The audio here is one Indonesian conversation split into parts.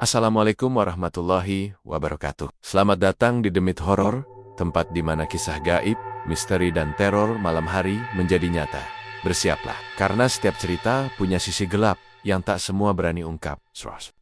Assalamualaikum warahmatullahi wabarakatuh. Selamat datang di Demit Horor, tempat di mana kisah gaib, misteri dan teror malam hari menjadi nyata. Bersiaplah, karena setiap cerita punya sisi gelap yang tak semua berani ungkap.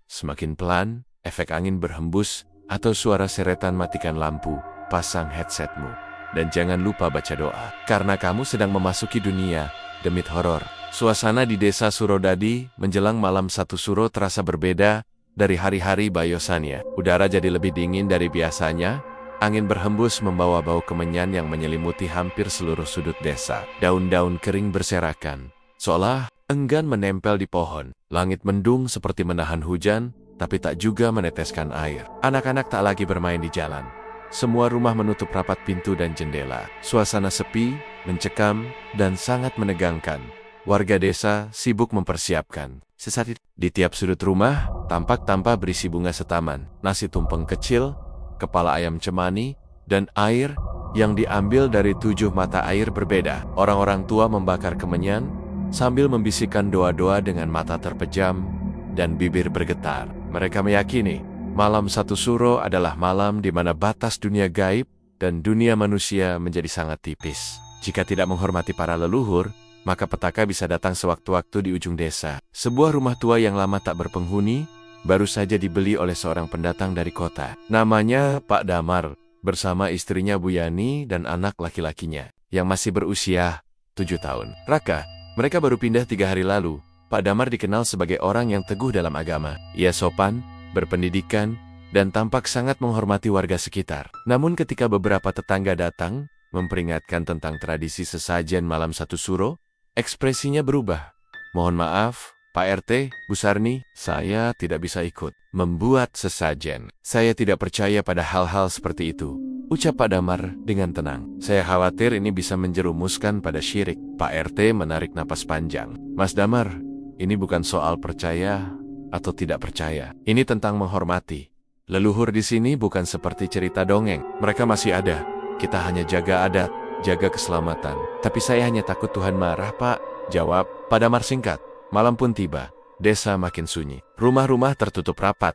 Semakin pelan, efek angin berhembus, atau suara seretan matikan lampu, pasang headsetmu. Dan jangan lupa baca doa, karena kamu sedang memasuki dunia Demit Horor. Suasana di desa Surodadi menjelang malam 1 Suro terasa berbeda dari hari-hari bayosannya. Udara jadi lebih dingin dari biasanya. Angin berhembus membawa bau kemenyan yang menyelimuti hampir seluruh sudut desa. Daun-daun kering berserakan, seolah enggan menempel di pohon. Langit mendung seperti menahan hujan, tapi tak juga meneteskan air. Anak-anak tak lagi bermain di jalan. Semua rumah menutup rapat pintu dan jendela. Suasana sepi, mencekam, dan sangat menegangkan. Warga desa sibuk mempersiapkan. Sesaat itu, di tiap sudut rumah, tampak berisi bunga setaman, nasi tumpeng kecil, kepala ayam cemani, dan air yang diambil dari 7 mata air berbeda. Orang-orang tua membakar kemenyan, sambil membisikkan doa-doa dengan mata terpejam dan bibir bergetar. Mereka meyakini, malam 1 Suro adalah malam di mana batas dunia gaib dan dunia manusia menjadi sangat tipis. Jika tidak menghormati para leluhur, maka petaka bisa datang sewaktu-waktu di ujung desa. Sebuah rumah tua yang lama tak berpenghuni, baru saja dibeli oleh seorang pendatang dari kota. Namanya Pak Damar, bersama istrinya Bu Yani dan anak laki-lakinya, yang masih berusia 7 tahun. Raka, mereka baru pindah 3 hari lalu. Pak Damar dikenal sebagai orang yang teguh dalam agama. Ia sopan, berpendidikan, dan tampak sangat menghormati warga sekitar. Namun ketika beberapa tetangga datang, memperingatkan tentang tradisi sesajen malam 1 Suro, ekspresinya berubah. Mohon maaf, Pak RT, Bu Sarni, saya tidak bisa ikut membuat sesajen. Saya tidak percaya pada hal-hal seperti itu, ucap Pak Damar dengan tenang. Saya khawatir ini bisa menjerumuskan pada syirik. Pak RT menarik napas panjang. Mas Damar, ini bukan soal percaya atau tidak percaya. Ini tentang menghormati. Leluhur di sini bukan seperti cerita dongeng. Mereka masih ada. Kita hanya jaga adat, jaga keselamatan. Tapi saya hanya takut Tuhan marah, Pak, jawab Pak Damar singkat. Malam pun tiba, desa makin sunyi. Rumah-rumah tertutup rapat.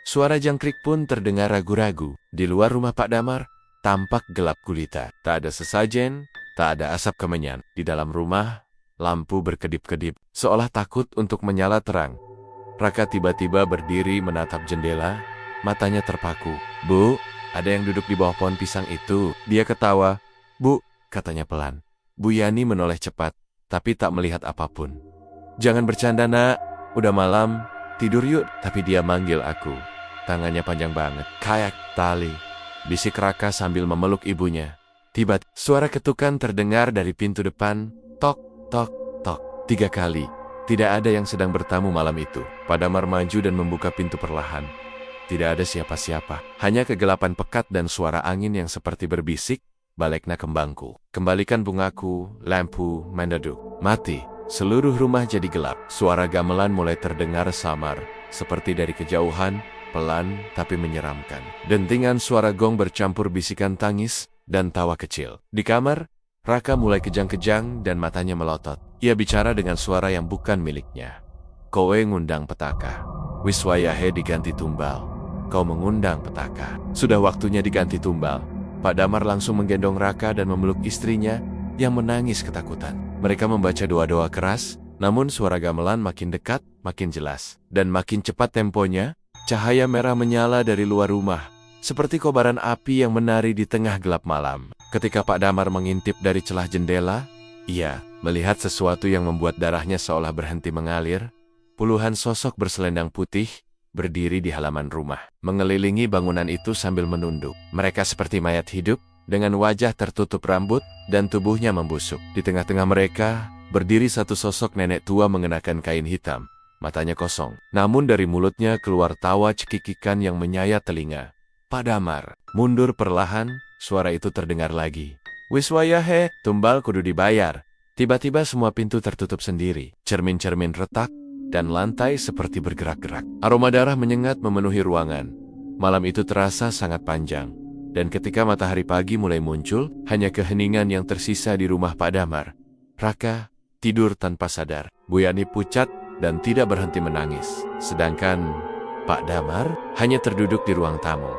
Suara jangkrik pun terdengar ragu-ragu. Di luar rumah Pak Damar, tampak gelap gulita. Tak ada sesajen, tak ada asap kemenyan. Di dalam rumah, lampu berkedip-kedip, seolah takut untuk menyala terang. Raka tiba-tiba berdiri menatap jendela, matanya terpaku. Bu, ada yang duduk di bawah pohon pisang itu. Dia ketawa. Bu, katanya pelan. Bu Yani menoleh cepat, tapi tak melihat apapun. Jangan bercanda nak, udah malam, tidur yuk. Tapi dia manggil aku. Tangannya panjang banget, kayak tali. Bisik Raka sambil memeluk ibunya. Tiba-tiba suara ketukan terdengar dari pintu depan. Tok, tok, tok. 3 kali. Tidak ada yang sedang bertamu malam itu. Pak Damar maju dan membuka pintu perlahan. Tidak ada siapa-siapa, hanya kegelapan pekat dan suara angin yang seperti berbisik, balikna kembangku. Kembalikan bungaku, lampu meneduk. Mati, seluruh rumah jadi gelap. Suara gamelan mulai terdengar samar, seperti dari kejauhan, pelan tapi menyeramkan. Dentingan suara gong bercampur bisikan tangis dan tawa kecil. Di kamar, Raka mulai kejang-kejang dan matanya melotot. Ia bicara dengan suara yang bukan miliknya. Kowe ngundang petaka. Wiswayahe diganti tumbal. Kau mengundang petaka. Sudah waktunya diganti tumbal. Pak Damar langsung menggendong Raka dan memeluk istrinya yang menangis ketakutan. Mereka membaca doa-doa keras, namun suara gamelan makin dekat, makin jelas. Dan makin cepat temponya, cahaya merah menyala dari luar rumah, seperti kobaran api yang menari di tengah gelap malam. Ketika Pak Damar mengintip dari celah jendela, ia melihat sesuatu yang membuat darahnya seolah berhenti mengalir. Puluhan sosok berselendang putih berdiri di halaman rumah, mengelilingi bangunan itu sambil menunduk. Mereka seperti mayat hidup, dengan wajah tertutup rambut, dan tubuhnya membusuk. Di tengah-tengah mereka, berdiri satu sosok nenek tua mengenakan kain hitam, matanya kosong. Namun dari mulutnya keluar tawa cekikikan yang menyayat telinga. Pak Damar, mundur perlahan, suara itu terdengar lagi. Wiswayahe, tumbal kudu dibayar. Tiba-tiba semua pintu tertutup sendiri, cermin-cermin retak, dan lantai seperti bergerak-gerak. Aroma darah menyengat memenuhi ruangan. Malam itu terasa sangat panjang. Dan ketika matahari pagi mulai muncul, hanya keheningan yang tersisa di rumah Pak Damar. Raka tidur tanpa sadar. Bu Yani pucat dan tidak berhenti menangis. Sedangkan Pak Damar hanya terduduk di ruang tamu,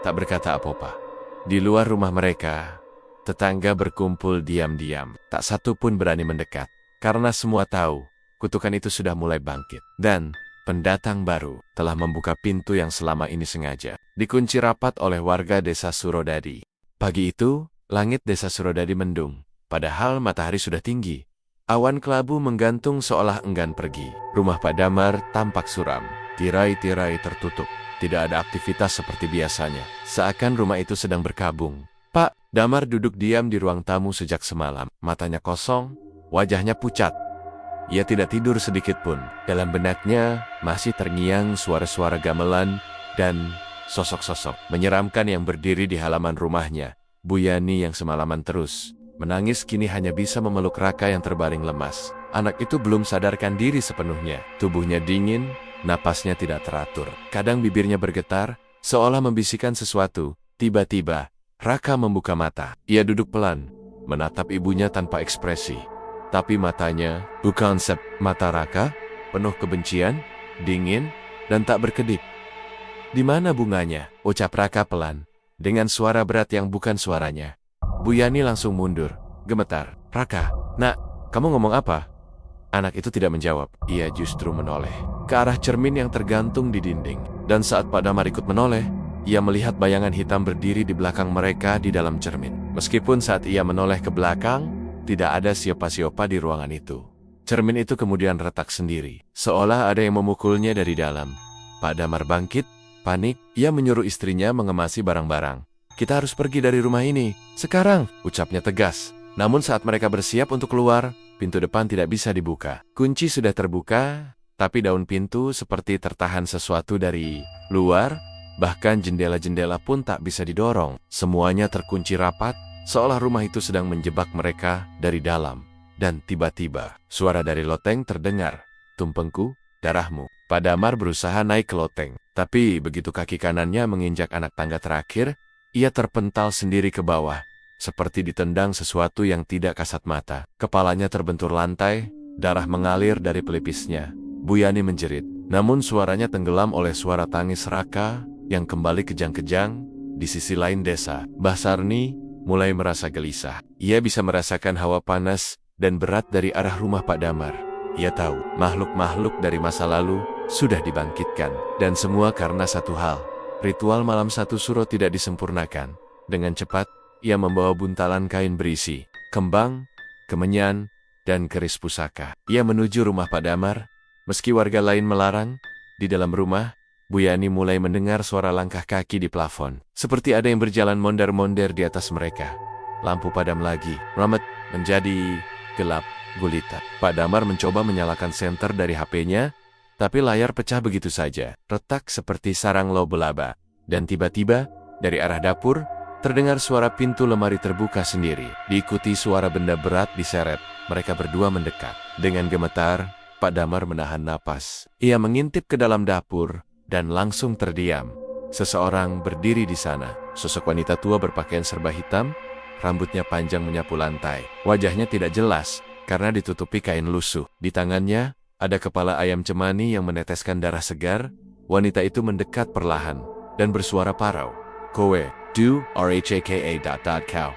tak berkata apa-apa. Di luar rumah mereka, tetangga berkumpul diam-diam. Tak satu pun berani mendekat, karena semua tahu kutukan itu sudah mulai bangkit. Dan pendatang baru telah membuka pintu yang selama ini sengaja dikunci rapat oleh warga desa Surodadi. Pagi itu, langit desa Surodadi mendung, padahal matahari sudah tinggi. Awan kelabu menggantung seolah enggan pergi. Rumah Pak Damar tampak suram, tirai-tirai tertutup. Tidak ada aktivitas seperti biasanya, seakan rumah itu sedang berkabung. Pak Damar duduk diam di ruang tamu sejak semalam, matanya kosong, wajahnya pucat. Ia tidak tidur sedikit pun. Dalam benaknya masih terngiang suara-suara gamelan dan sosok-sosok menyeramkan yang berdiri di halaman rumahnya. Bu Yani yang semalaman terus menangis kini hanya bisa memeluk Raka yang terbaring lemas. Anak itu belum sadarkan diri sepenuhnya. Tubuhnya dingin, napasnya tidak teratur. Kadang bibirnya bergetar, seolah membisikkan sesuatu. Tiba-tiba, Raka membuka mata. Ia duduk pelan, menatap ibunya tanpa ekspresi. Tapi matanya, bukan mata Raka, penuh kebencian, dingin, dan tak berkedip. "Di mana bunganya?" ucap Raka pelan, dengan suara berat yang bukan suaranya. Bu Yani langsung mundur, gemetar. "Raka, nak, kamu ngomong apa?" Anak itu tidak menjawab. Ia justru menoleh ke arah cermin yang tergantung di dinding. Dan saat Pak Damar ikut menoleh, ia melihat bayangan hitam berdiri di belakang mereka di dalam cermin. Meskipun saat ia menoleh ke belakang, tidak ada siapa-siapa di ruangan itu. Cermin itu kemudian retak sendiri, seolah ada yang memukulnya dari dalam. Pak Damar bangkit, panik. Ia menyuruh istrinya mengemasi barang-barang. "Kita harus pergi dari rumah ini, sekarang," ucapnya tegas. Namun saat mereka bersiap untuk keluar, pintu depan tidak bisa dibuka. Kunci sudah terbuka, tapi daun pintu seperti tertahan sesuatu dari luar, bahkan jendela-jendela pun tak bisa didorong. Semuanya terkunci rapat, seolah rumah itu sedang menjebak mereka dari dalam. Dan tiba-tiba, suara dari loteng terdengar. "Tumpengku, darahmu." Pak Damar berusaha naik ke loteng, tapi begitu kaki kanannya menginjak anak tangga terakhir, ia terpental sendiri ke bawah, seperti ditendang sesuatu yang tidak kasat mata. Kepalanya terbentur lantai, darah mengalir dari pelipisnya. Bu Yani menjerit, namun suaranya tenggelam oleh suara tangis Raka yang kembali kejang-kejang. Di sisi lain desa, Mbah Sarni mulai merasa gelisah. Ia bisa merasakan hawa panas dan berat dari arah rumah Pak Damar. Ia tahu, makhluk-makhluk dari masa lalu sudah dibangkitkan. Dan semua karena satu hal. Ritual malam satu suro tidak disempurnakan. Dengan cepat, ia membawa buntalan kain berisi kembang, kemenyan, dan keris pusaka. Ia menuju rumah Pak Damar. Meski warga lain melarang, di dalam rumah, Bu Yani mulai mendengar suara langkah kaki di plafon. Seperti ada yang berjalan mondar-mondir di atas mereka. Lampu padam lagi. Ramet menjadi gelap gulita. Pak Damar mencoba menyalakan senter dari HP-nya, tapi layar pecah begitu saja, retak seperti sarang laba-laba. Dan tiba-tiba, dari arah dapur, terdengar suara pintu lemari terbuka sendiri. Diikuti suara benda berat diseret. Mereka berdua mendekat. Dengan gemetar, Pak Damar menahan napas. Ia mengintip ke dalam dapur, dan langsung terdiam. Seseorang berdiri di sana. Sosok wanita tua berpakaian serba hitam, rambutnya panjang menyapu lantai. Wajahnya tidak jelas, karena ditutupi kain lusuh. Di tangannya, ada kepala ayam cemani yang meneteskan darah segar. Wanita itu mendekat perlahan dan bersuara parau. "Kowe, du, rhaka, kau.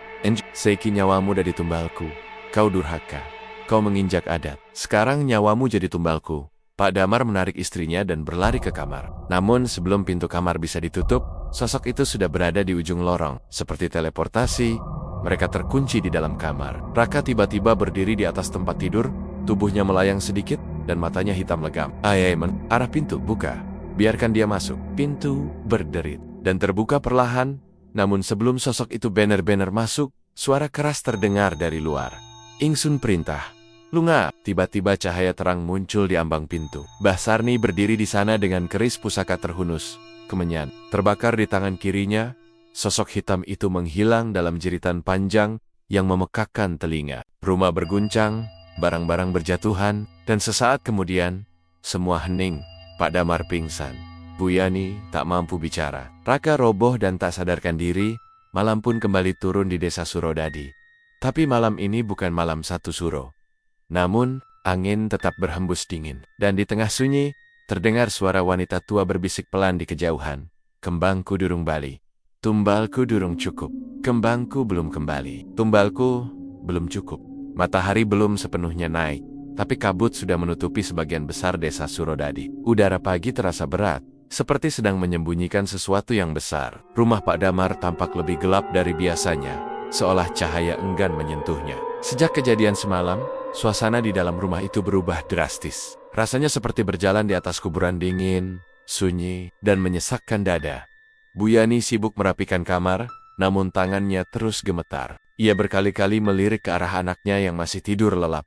Seiki nyawamu dari tumbalku. Kau durhaka. Kau menginjak adat. Sekarang nyawamu jadi tumbalku." Pak Damar menarik istrinya dan berlari ke kamar. Namun sebelum pintu kamar bisa ditutup, sosok itu sudah berada di ujung lorong. Seperti teleportasi, mereka terkunci di dalam kamar. Raka tiba-tiba berdiri di atas tempat tidur, tubuhnya melayang sedikit, dan matanya hitam legam. "Ayaman, arah pintu, buka. Biarkan dia masuk." Pintu berderit, dan terbuka perlahan. Namun sebelum sosok itu benar-benar masuk, suara keras terdengar dari luar. "Ingsun perintah. Lunga." Tiba-tiba cahaya terang muncul di ambang pintu. Mbah Sarni berdiri di sana dengan keris pusaka terhunus, kemenyan, terbakar di tangan kirinya. Sosok hitam itu menghilang dalam jeritan panjang yang memekakkan telinga. Rumah berguncang, barang-barang berjatuhan, dan sesaat kemudian, semua hening. Pak Damar pingsan. Bu Yani tak mampu bicara. Raka roboh dan tak sadarkan diri. Malam pun kembali turun di desa Surodadi. Tapi malam ini bukan malam satu suro. Namun, angin tetap berhembus dingin. Dan di tengah sunyi, Terdengar suara wanita tua berbisik pelan di kejauhan. Kembangku durung bali. Tumbalku durung cukup. Kembangku belum kembali. Tumbalku belum cukup. Matahari belum sepenuhnya naik, tapi kabut sudah menutupi sebagian besar desa Surodadi. Udara pagi terasa berat, seperti sedang menyembunyikan sesuatu yang besar. Rumah Pak Damar tampak lebih gelap dari biasanya, seolah cahaya enggan menyentuhnya. Sejak kejadian semalam, suasana di dalam rumah itu berubah drastis. Rasanya seperti berjalan di atas kuburan dingin, sunyi, dan menyesakkan dada. Bu Yani sibuk merapikan kamar, namun tangannya terus gemetar. Ia berkali-kali melirik ke arah anaknya yang masih tidur lelap.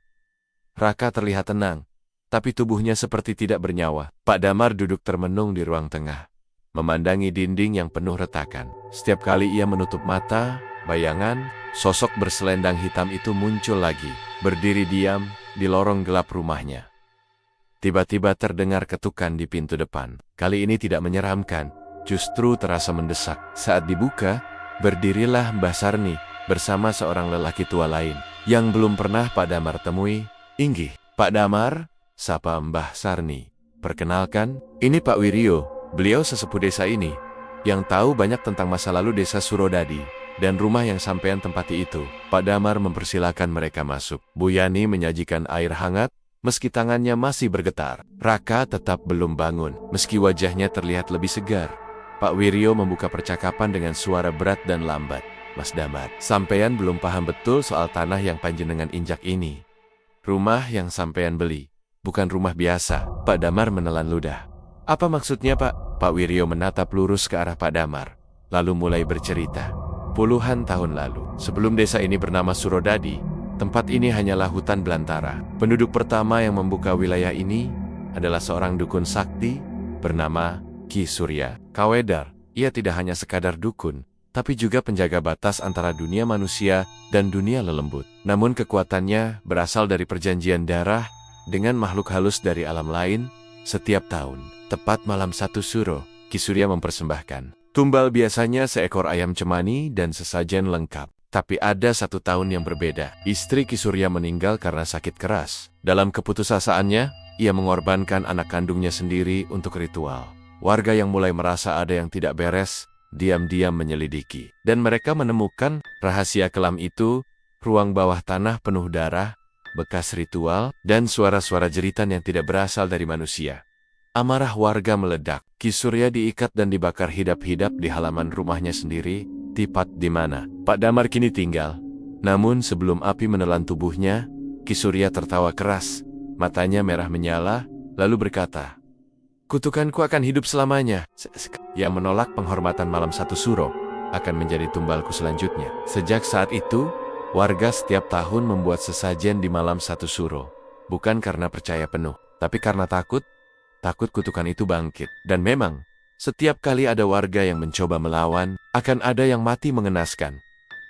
Raka terlihat tenang, tapi tubuhnya seperti tidak bernyawa. Pak Damar duduk termenung di ruang tengah, memandangi dinding yang penuh retakan. Setiap kali ia menutup mata, bayangan, sosok berselendang hitam itu muncul lagi, berdiri diam di lorong gelap rumahnya. Tiba-tiba terdengar ketukan di pintu depan. Kali ini tidak menyeramkan, justru terasa mendesak. Saat dibuka, berdirilah Mbah Sarni bersama seorang lelaki tua lain yang belum pernah Pak Damar temui. "Inggih, Pak Damar," sapa Mbah Sarni. "Perkenalkan, ini Pak Wiryo. Beliau sesepuh desa ini, yang tahu banyak tentang masa lalu desa Surodadi dan rumah yang sampean tempati itu." Pak Damar mempersilakan mereka masuk. Bu Yani menyajikan air hangat, meski tangannya masih bergetar. Raka tetap belum bangun, meski wajahnya terlihat lebih segar. Pak Wiryo membuka percakapan dengan suara berat dan lambat. "Mas Damar, sampean belum paham betul soal tanah yang panjenengan injak ini. Rumah yang sampean beli, bukan rumah biasa." Pak Damar menelan ludah. "Apa maksudnya, Pak?" Pak Wiryo menatap lurus ke arah Pak Damar, lalu mulai bercerita. Puluhan tahun lalu, sebelum desa ini bernama Surodadi, tempat ini hanyalah hutan belantara. Penduduk pertama yang membuka wilayah ini adalah seorang dukun sakti bernama Ki Surya Kawedar. Ia tidak hanya sekadar dukun, tapi juga penjaga batas antara dunia manusia dan dunia lelembut. Namun kekuatannya berasal dari perjanjian darah dengan makhluk halus dari alam lain. Setiap tahun, tepat malam 1 Suro, Ki Surya mempersembahkan tumbal, biasanya seekor ayam cemani dan sesajen lengkap. Tapi ada 1 tahun yang berbeda. Istri Ki Surya meninggal karena sakit keras. Dalam keputusasaan,nya ia mengorbankan anak kandungnya sendiri untuk ritual. Warga yang mulai merasa ada yang tidak beres, diam-diam menyelidiki. Dan mereka menemukan rahasia kelam itu, ruang bawah tanah penuh darah, bekas ritual, dan suara-suara jeritan yang tidak berasal dari manusia. Amarah warga meledak. Ki Surya diikat dan dibakar hidap-hidap di halaman rumahnya sendiri, tepat di mana Pak Damar kini tinggal. Namun sebelum api menelan tubuhnya, Ki Surya tertawa keras. Matanya merah menyala, lalu berkata, "Kutukanku akan hidup selamanya. Yang menolak penghormatan malam 1 Suro akan menjadi tumbalku selanjutnya." Sejak saat itu, warga setiap tahun membuat sesajen di malam 1 Suro. Bukan karena percaya penuh, tapi karena takut kutukan itu bangkit. Dan memang, setiap kali ada warga yang mencoba melawan, akan ada yang mati mengenaskan.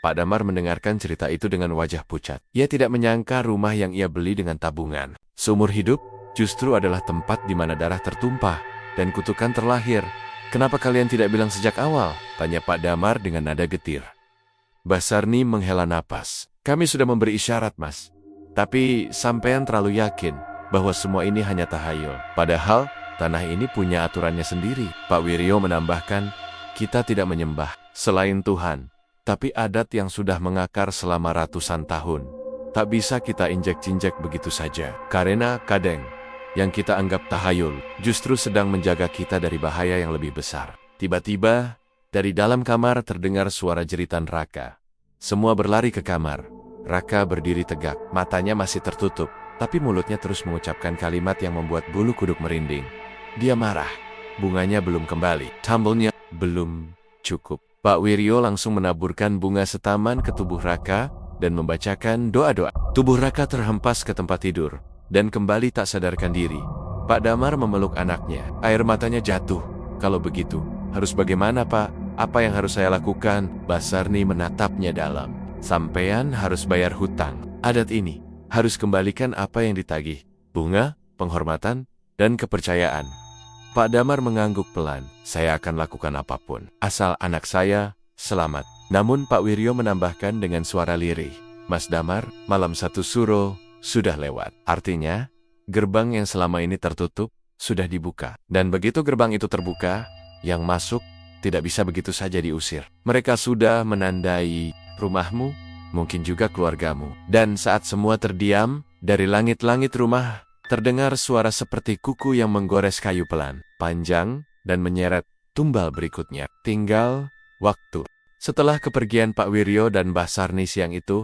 Pak Damar mendengarkan cerita itu dengan wajah pucat. Ia tidak menyangka rumah yang ia beli dengan tabungan seumur hidup justru adalah tempat di mana darah tertumpah dan kutukan terlahir. "Kenapa kalian tidak bilang sejak awal?" tanya Pak Damar dengan nada getir. Mbah Sarni menghela napas. "Kami sudah memberi isyarat, Mas. Tapi sampean terlalu yakin bahwa semua ini hanya tahayul. Padahal tanah ini punya aturannya sendiri." Pak Wiryo menambahkan, "Kita tidak menyembah selain Tuhan, tapi adat yang sudah mengakar selama ratusan tahun tak bisa kita injek-injek begitu saja. Karena kadang yang kita anggap tahayul justru sedang menjaga kita dari bahaya yang lebih besar." Tiba-tiba, dari dalam kamar terdengar suara jeritan Raka. Semua berlari ke kamar. Raka berdiri tegak, matanya masih tertutup, tapi mulutnya terus mengucapkan kalimat yang membuat bulu kuduk merinding. Dia marah. Bunganya belum kembali. Tambelnya belum cukup. Pak Wiryo langsung menaburkan bunga setaman ke tubuh Raka dan membacakan doa-doa. Tubuh Raka terhempas ke tempat tidur dan kembali tak sadarkan diri. Pak Damar memeluk anaknya. Air matanya jatuh. "Kalau begitu, harus bagaimana, Pak? Apa yang harus saya lakukan?" Mbah Sarni menatapnya dalam. "Sampean harus bayar hutang. Adat ini harus kembalikan apa yang ditagih. Bunga, penghormatan, dan kepercayaan." Pak Damar mengangguk pelan. "Saya akan lakukan apapun, asal anak saya selamat." Namun Pak Wiryo menambahkan dengan suara lirih, "Mas Damar, malam 1 Suro sudah lewat. Artinya, gerbang yang selama ini tertutup sudah dibuka. Dan begitu gerbang itu terbuka, yang masuk tidak bisa begitu saja diusir. Mereka sudah menandai rumahmu, mungkin juga keluargamu. Dan saat semua terdiam, dari langit-langit rumah terdengar suara seperti kuku yang menggores kayu pelan, panjang, dan menyeret tumbal berikutnya. Tinggal waktu. Setelah kepergian Pak Wiryo dan Mbah Sarni siang itu,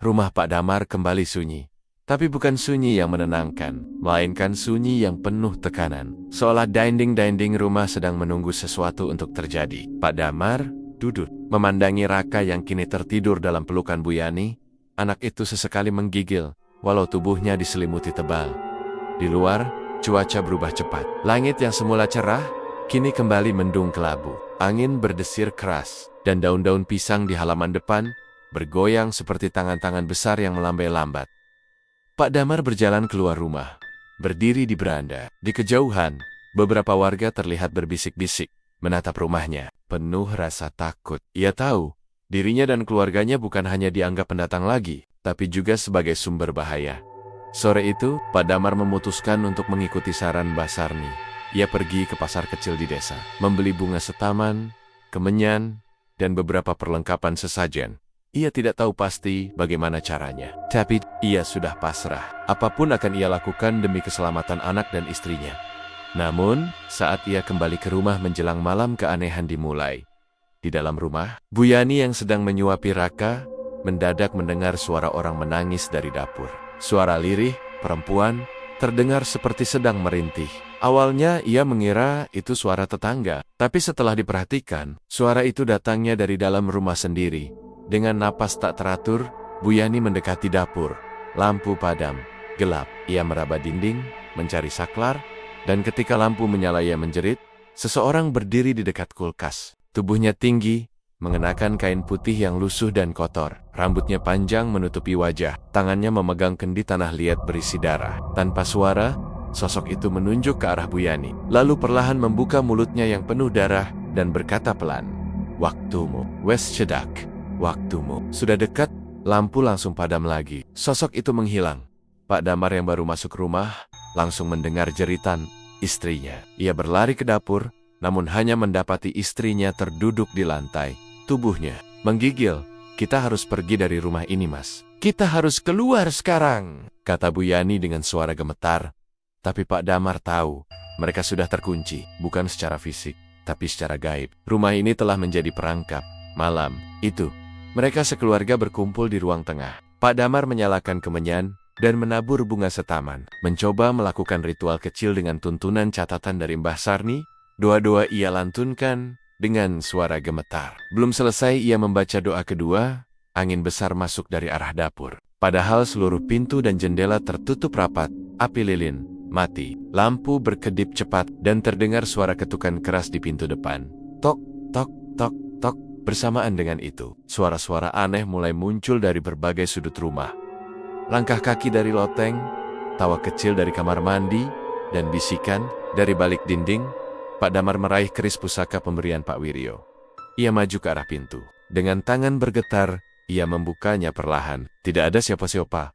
rumah Pak Damar kembali sunyi. Tapi bukan sunyi yang menenangkan, melainkan sunyi yang penuh tekanan. Seolah dinding-dinding rumah sedang menunggu sesuatu untuk terjadi. Pak Damar duduk, memandangi Raka yang kini tertidur dalam pelukan Bu Yani. Anak itu sesekali menggigil, walau tubuhnya diselimuti tebal. Di luar, cuaca berubah cepat. Langit yang semula cerah, kini kembali mendung kelabu. Angin berdesir keras, dan daun-daun pisang di halaman depan bergoyang seperti tangan-tangan besar yang melambai lambat. Pak Damar berjalan keluar rumah, berdiri di beranda. Di kejauhan, beberapa warga terlihat berbisik-bisik, menatap rumahnya, penuh rasa takut. Ia tahu, dirinya dan keluarganya bukan hanya dianggap pendatang lagi, tapi juga sebagai sumber bahaya. Sore itu, Pak Damar memutuskan untuk mengikuti saran Mbah Sarni. Ia pergi ke pasar kecil di desa, membeli bunga setaman, kemenyan, dan beberapa perlengkapan sesajen. Ia tidak tahu pasti bagaimana caranya, tapi ia sudah pasrah. Apapun akan ia lakukan demi keselamatan anak dan istrinya. Namun, saat ia kembali ke rumah menjelang malam, keanehan dimulai. Di dalam rumah, Bu Yani yang sedang menyuapi Raka, mendadak mendengar suara orang menangis dari dapur. Suara lirih, perempuan, terdengar seperti sedang merintih. Awalnya ia mengira itu suara tetangga, tapi setelah diperhatikan, suara itu datangnya dari dalam rumah sendiri. Dengan napas tak teratur, Bu Yani mendekati dapur. Lampu padam, gelap. Ia meraba dinding, mencari saklar, dan ketika lampu menyala ia menjerit. Seseorang berdiri di dekat kulkas. Tubuhnya tinggi, mengenakan kain putih yang lusuh dan kotor. Rambutnya panjang menutupi wajah. Tangannya memegang kendi tanah liat berisi darah. Tanpa suara, sosok itu menunjuk ke arah Bu Yani. Lalu perlahan membuka mulutnya yang penuh darah dan berkata pelan, "Waktumu, wes cedak. Waktumu sudah dekat." Lampu langsung padam lagi. Sosok itu menghilang. Pak Damar yang baru masuk rumah langsung mendengar jeritan istrinya. Ia berlari ke dapur, namun hanya mendapati istrinya terduduk di lantai. Tubuhnya menggigil. "Kita harus pergi dari rumah ini, Mas. Kita harus keluar sekarang," kata Bu Yani dengan suara gemetar. Tapi Pak Damar tahu, mereka sudah terkunci, bukan secara fisik, tapi secara gaib. Rumah ini telah menjadi perangkap. Malam itu, mereka sekeluarga berkumpul di ruang tengah. Pak Damar menyalakan kemenyan dan menabur bunga setaman. Mencoba melakukan ritual kecil dengan tuntunan catatan dari Mbah Sarni. Doa-doa ia lantunkan dengan suara gemetar. Belum selesai ia membaca doa kedua, angin besar masuk dari arah dapur. Padahal seluruh pintu dan jendela tertutup rapat, api lilin mati. Lampu berkedip cepat dan terdengar suara ketukan keras di pintu depan. Tok, tok, tok, tok. Bersamaan dengan itu, suara-suara aneh mulai muncul dari berbagai sudut rumah. Langkah kaki dari loteng, tawa kecil dari kamar mandi, dan bisikan dari balik dinding. Pak Damar meraih keris pusaka pemberian Pak Wiryo. Ia maju ke arah pintu. Dengan tangan bergetar, ia membukanya perlahan. Tidak ada siapa-siapa,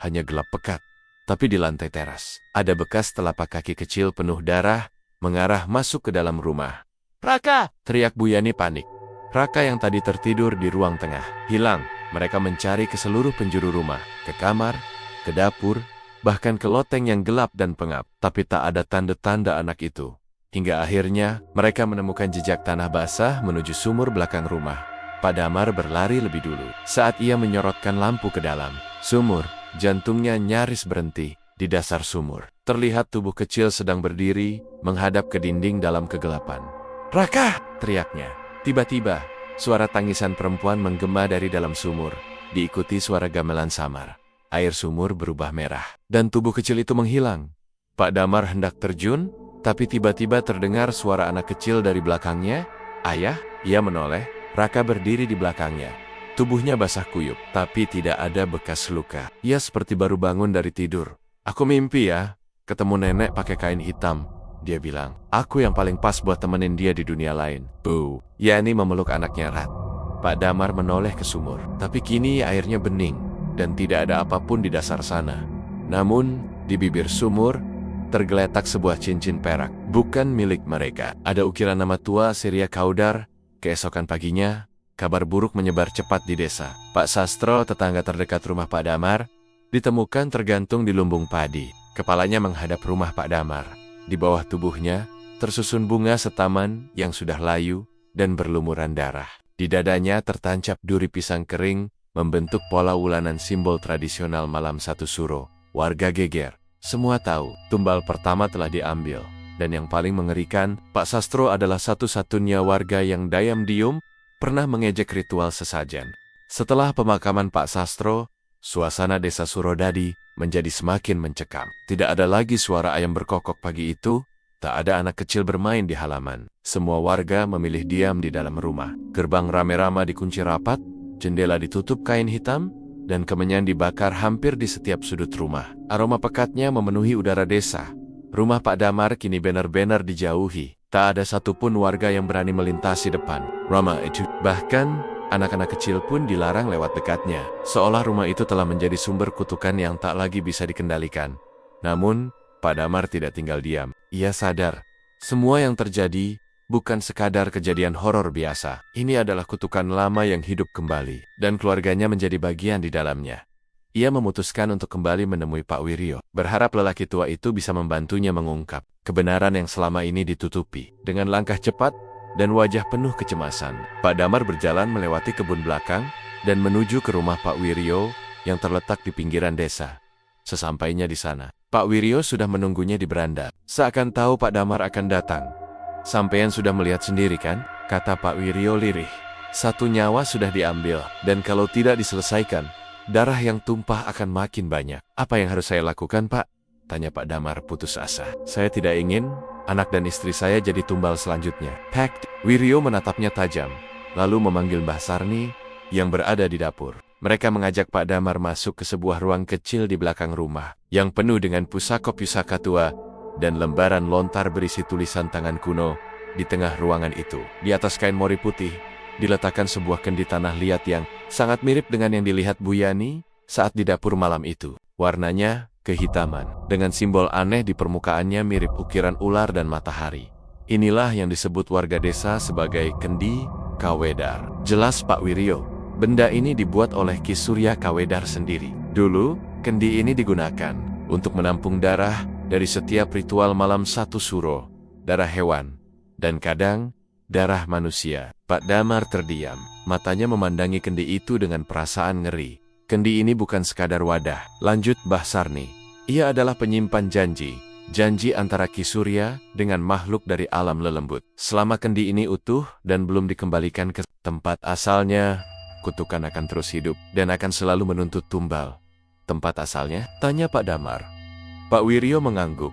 hanya gelap pekat. Tapi di lantai teras, ada bekas telapak kaki kecil penuh darah, mengarah masuk ke dalam rumah. "Raka!" teriak Bu Yani panik. Raka yang tadi tertidur di ruang tengah hilang. Mereka mencari ke seluruh penjuru rumah, ke kamar, ke dapur, bahkan ke loteng yang gelap dan pengap. Tapi tak ada tanda-tanda anak itu. Hingga akhirnya, mereka menemukan jejak tanah basah menuju sumur belakang rumah. Pak Damar berlari lebih dulu. Saat ia menyorotkan lampu ke dalam sumur, jantungnya nyaris berhenti. Di dasar sumur, terlihat tubuh kecil sedang berdiri, menghadap ke dinding dalam kegelapan. "Raka!" teriaknya. Tiba-tiba, suara tangisan perempuan menggema dari dalam sumur, diikuti suara gamelan samar. Air sumur berubah merah, dan tubuh kecil itu menghilang. Pak Damar hendak terjun, tapi tiba-tiba terdengar suara anak kecil dari belakangnya. "Ayah!" Ia menoleh. Raka berdiri di belakangnya. Tubuhnya basah kuyup, tapi tidak ada bekas luka. Ia seperti baru bangun dari tidur. "Aku mimpi ya, ketemu nenek pakai kain hitam," dia bilang. "Aku yang paling pas buat temenin dia di dunia lain." Bu Yani memeluk anaknya erat. Pak Damar menoleh ke sumur, tapi kini airnya bening dan tidak ada apapun di dasar sana. Namun, di bibir sumur, tergeletak sebuah cincin perak, bukan milik mereka. Ada ukiran nama tua Surya Kaudar. Keesokan paginya, kabar buruk menyebar cepat di desa. Pak Sastro, tetangga terdekat rumah Pak Damar, ditemukan tergantung di lumbung padi. Kepalanya menghadap rumah Pak Damar. Di bawah tubuhnya, tersusun bunga setaman yang sudah layu dan berlumuran darah. Di dadanya tertancap duri pisang kering, membentuk pola ulanan simbol tradisional malam satu suro. Warga geger. Semua tahu, tumbal pertama telah diambil. Dan yang paling mengerikan, Pak Sastro adalah satu-satunya warga yang diam-diam pernah mengejek ritual sesajen. Setelah pemakaman Pak Sastro, suasana desa Surodadi menjadi semakin mencekam. Tidak ada lagi suara ayam berkokok pagi itu, tak ada anak kecil bermain di halaman. Semua warga memilih diam di dalam rumah. Gerbang rame-rame dikunci rapat, jendela ditutup kain hitam, dan kemenyan dibakar hampir di setiap sudut rumah. Aroma pekatnya memenuhi udara desa. Rumah Pak Damar kini benar-benar dijauhi. Tak ada satupun warga yang berani melintasi depan rumah itu. Bahkan, anak-anak kecil pun dilarang lewat dekatnya. Seolah rumah itu telah menjadi sumber kutukan yang tak lagi bisa dikendalikan. Namun, Pak Damar tidak tinggal diam. Ia sadar, semua yang terjadi bukan sekadar kejadian horor biasa. Ini adalah kutukan lama yang hidup kembali, dan keluarganya menjadi bagian di dalamnya. Ia memutuskan untuk kembali menemui Pak Wiryo, berharap lelaki tua itu bisa membantunya mengungkap kebenaran yang selama ini ditutupi. Dengan langkah cepat dan wajah penuh kecemasan, Pak Damar berjalan melewati kebun belakang dan menuju ke rumah Pak Wiryo yang terletak di pinggiran desa. Sesampainya di sana, Pak Wiryo sudah menunggunya di beranda. Seakan tahu Pak Damar akan datang. "Sampean sudah melihat sendiri kan?" kata Pak Wiryo lirih. "Satu nyawa sudah diambil, dan kalau tidak diselesaikan, darah yang tumpah akan makin banyak." "Apa yang harus saya lakukan, Pak?" tanya Pak Damar putus asa. "Saya tidak ingin anak dan istri saya jadi tumbal selanjutnya." Pak Wiryo menatapnya tajam, lalu memanggil Mbah Sarni yang berada di dapur. Mereka mengajak Pak Damar masuk ke sebuah ruang kecil di belakang rumah, yang penuh dengan pusaka-pusaka tua dan lembaran lontar berisi tulisan tangan kuno. Di tengah ruangan itu, di atas kain mori putih, diletakkan sebuah kendi tanah liat yang sangat mirip dengan yang dilihat Bu Yani saat di dapur malam itu. Warnanya kehitaman, dengan simbol aneh di permukaannya mirip ukiran ular dan matahari. Inilah yang disebut warga desa sebagai kendi Kawedar. Jelas Pak Wiryo, benda ini dibuat oleh Ki Surya Kawedar sendiri. Dulu, kendi ini digunakan untuk menampung darah dari setiap ritual malam satu suro, darah hewan, dan kadang darah manusia. Pak Damar terdiam, matanya memandangi kendi itu dengan perasaan ngeri. "Kendi ini bukan sekadar wadah," lanjut Mbah Sarni. "Ia adalah penyimpan janji. Janji antara Ki Surya dengan makhluk dari alam lelembut. Selama kendi ini utuh dan belum dikembalikan ke tempat asalnya, kutukan akan terus hidup dan akan selalu menuntut tumbal." "Tempat asalnya?" tanya Pak Damar. Pak Wiryo mengangguk.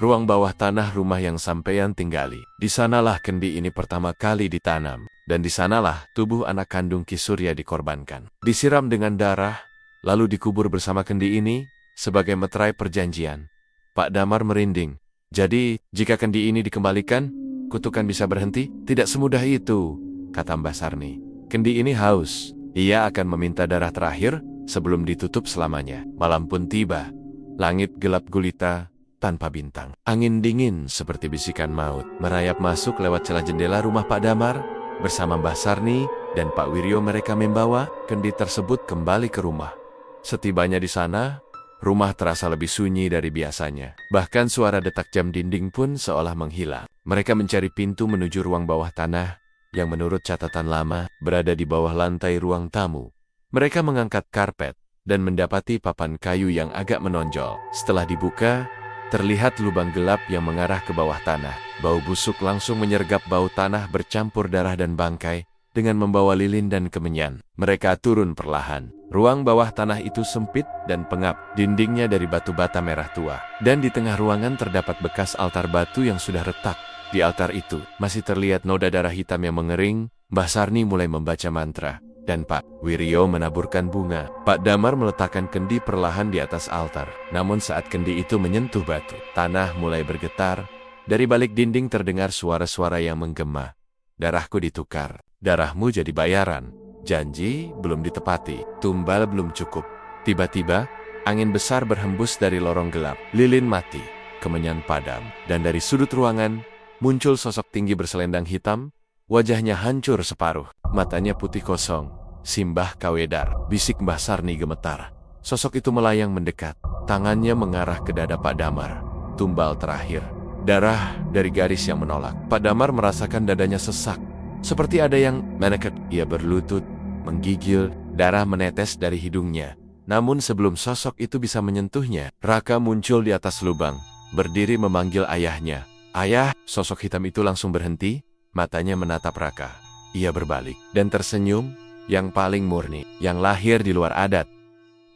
"Ruang bawah tanah rumah yang sampean tinggali. Di sanalah kendi ini pertama kali ditanam, dan di sanalah tubuh anak kandung Ki Surya dikorbankan. Disiram dengan darah, lalu dikubur bersama kendi ini sebagai meterai perjanjian." Pak Damar merinding. "Jadi, jika kendi ini dikembalikan, kutukan bisa berhenti?" "Tidak semudah itu," kata Mbah Sarni. "Kendi ini haus. Ia akan meminta darah terakhir sebelum ditutup selamanya." Malam pun tiba. Langit gelap gulita, tanpa bintang. Angin dingin seperti bisikan maut merayap masuk lewat celah jendela rumah Pak Damar. Bersama Mbah Sarni dan Pak Wiryo, mereka membawa kendi tersebut kembali ke rumah. Setibanya di sana, rumah terasa lebih sunyi dari biasanya. Bahkan suara detak jam dinding pun seolah menghilang. Mereka mencari pintu menuju ruang bawah tanah, yang menurut catatan lama berada di bawah lantai ruang tamu. Mereka mengangkat karpet dan mendapati papan kayu yang agak menonjol. Setelah dibuka, terlihat lubang gelap yang mengarah ke bawah tanah. Bau busuk langsung menyergap bau tanah bercampur darah dan bangkai. Dengan membawa lilin dan kemenyan, mereka turun perlahan. Ruang bawah tanah itu sempit dan pengap, dindingnya dari batu bata merah tua. Dan di tengah ruangan terdapat bekas altar batu yang sudah retak. Di altar itu, masih terlihat noda darah hitam yang mengering. Mbah Sarni mulai membaca mantra, dan Pak Wiryo menaburkan bunga. Pak Damar meletakkan kendi perlahan di atas altar. Namun saat kendi itu menyentuh batu, tanah mulai bergetar. Dari balik dinding terdengar suara-suara yang menggema. "Darahku ditukar. Darahmu jadi bayaran. Janji belum ditepati. Tumbal belum cukup." Tiba-tiba, angin besar berhembus dari lorong gelap. Lilin mati. kemenyan padam. Dan dari sudut ruangan, muncul sosok tinggi berselendang hitam, wajahnya hancur separuh, matanya putih kosong. Simbah Kawedar, bisik Mbah Sarni gemetar. Sosok itu melayang mendekat, tangannya mengarah ke dada Pak Damar. Tumbal terakhir, darah dari garis yang menolak. Pak Damar merasakan dadanya sesak, seperti ada yang meneket. Ia berlutut, menggigil, darah menetes dari hidungnya. Namun sebelum sosok itu bisa menyentuhnya, Raka muncul di atas lubang, berdiri memanggil ayahnya. Ayah, sosok hitam itu langsung berhenti, matanya menatap Raka. Ia berbalik dan tersenyum, yang paling murni, yang lahir di luar adat.